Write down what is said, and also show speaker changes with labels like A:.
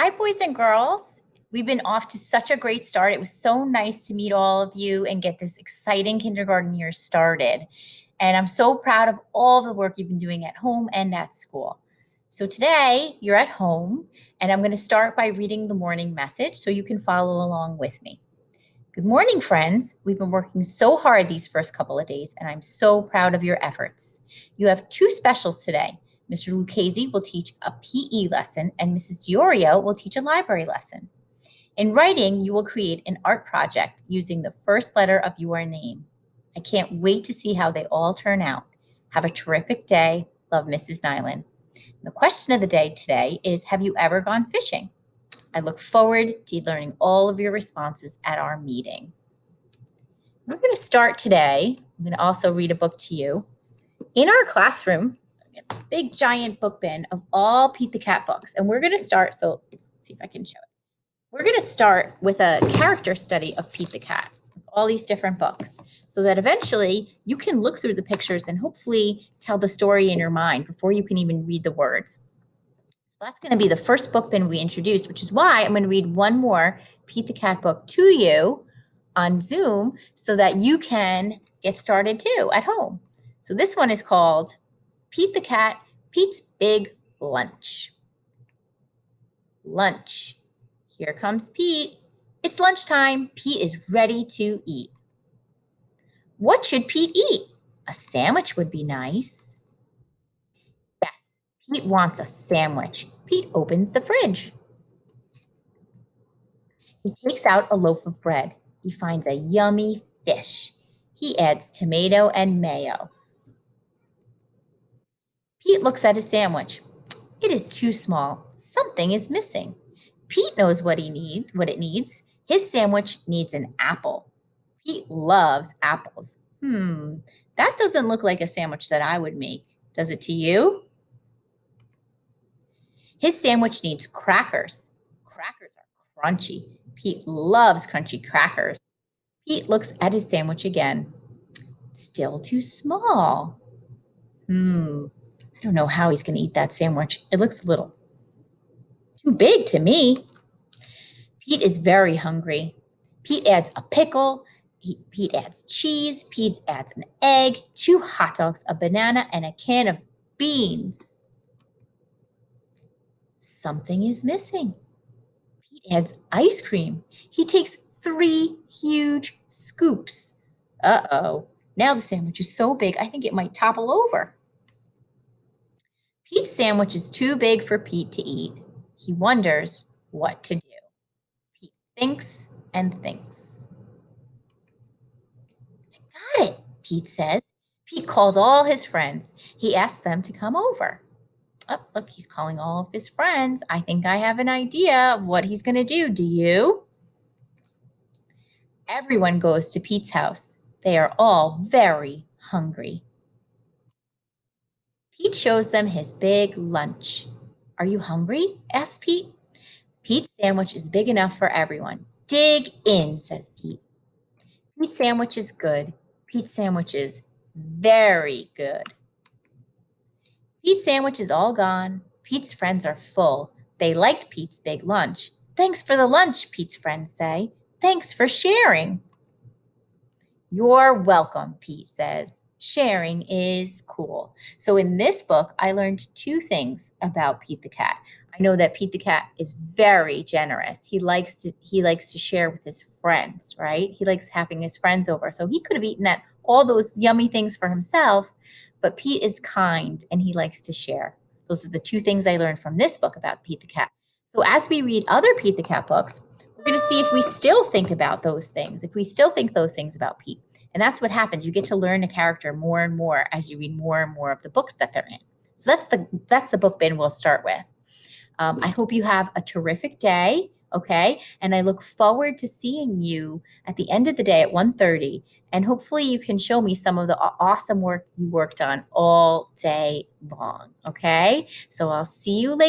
A: Hi, boys and girls. We've been off to such a great start. It was so nice to meet all of you and get this exciting kindergarten year started. And I'm so proud of all the work you've been doing at home and at school. So today you're at home, and I'm going to start by reading the morning message so you can follow along with me. Good morning, friends. We've been working so hard these first couple of days, and I'm so proud of your efforts. You have two specials today. Mr. Lucchese will teach a PE lesson, and Mrs. Diorio will teach a library lesson. In writing, you will create an art project using the first letter of your name. I can't wait to see how they all turn out. Have a terrific day. Love, Mrs. Nyland. The question of the day today is, have you ever gone fishing? I look forward to learning all of your responses at our meeting. We're going to start today. I'm going to also read a book to you. In our classroom, we have this big giant book bin of all Pete the Cat books. And we're going to start, so let's see if I can show it. We're going to start with a character study of Pete the Cat, all these different books, so that eventually you can look through the pictures and hopefully tell the story in your mind before you can even read the words. So that's going to be the first book bin we introduced, which is why I'm going to read one more Pete the Cat book to you on Zoom so that you can get started too at home. So this one is called Pete the Cat, Pete's Big Lunch. Lunch. Here comes Pete. It's lunchtime. Pete is ready to eat. What should Pete eat? A sandwich would be nice. Yes, Pete wants a sandwich. Pete opens the fridge. He takes out a loaf of bread. He finds a yummy fish. He adds tomato and mayo. Pete looks at his sandwich. It is too small. Something is missing. Pete knows what it needs. His sandwich needs an apple. Pete loves apples. That doesn't look like a sandwich that I would make. Does it to you? His sandwich needs crackers. Crackers are crunchy. Pete loves crunchy crackers. Pete looks at his sandwich again. Still too small. I don't know how he's going to eat that sandwich. It looks a little too big to me. Pete is very hungry. Pete adds a pickle. Pete adds cheese. Pete adds an egg, 2 hot dogs, a banana, and a can of beans. Something is missing. Pete adds ice cream. He takes 3 huge scoops. Uh-oh. Now the sandwich is so big, I think it might topple over. Pete's sandwich is too big for Pete to eat. He wonders what to do. Pete thinks and thinks. I got it, Pete says. Pete calls all his friends. He asks them to come over. Oh, look, he's calling all of his friends. I think I have an idea of what he's going to do. Do you? Everyone goes to Pete's house. They are all very hungry. Pete shows them his big lunch. Are you hungry? Asks Pete. Pete's sandwich is big enough for everyone. Dig in, says Pete. Pete's sandwich is good. Pete's sandwich is very good. Pete's sandwich is all gone. Pete's friends are full. They liked Pete's big lunch. Thanks for the lunch, Pete's friends say. Thanks for sharing. You're welcome, Pete says. Sharing is cool. So in this book, I learned 2 things about Pete the Cat. I know that Pete the Cat is very generous. He likes to share with his friends, right? He likes having his friends over. So he could have eaten all those yummy things for himself, but Pete is kind and he likes to share. Those are the 2 things I learned from this book about Pete the Cat. So as we read other Pete the Cat books, we're going to see if we still think about those things, if we still think those things about Pete. And that's what happens. You get to learn a character more and more as you read more and more of the books that they're in. So that's the book bin we'll start with. I hope you have a terrific day, okay? And I look forward to seeing you at the end of the day at 1:30. And hopefully you can show me some of the awesome work you worked on all day long, okay? So I'll see you later.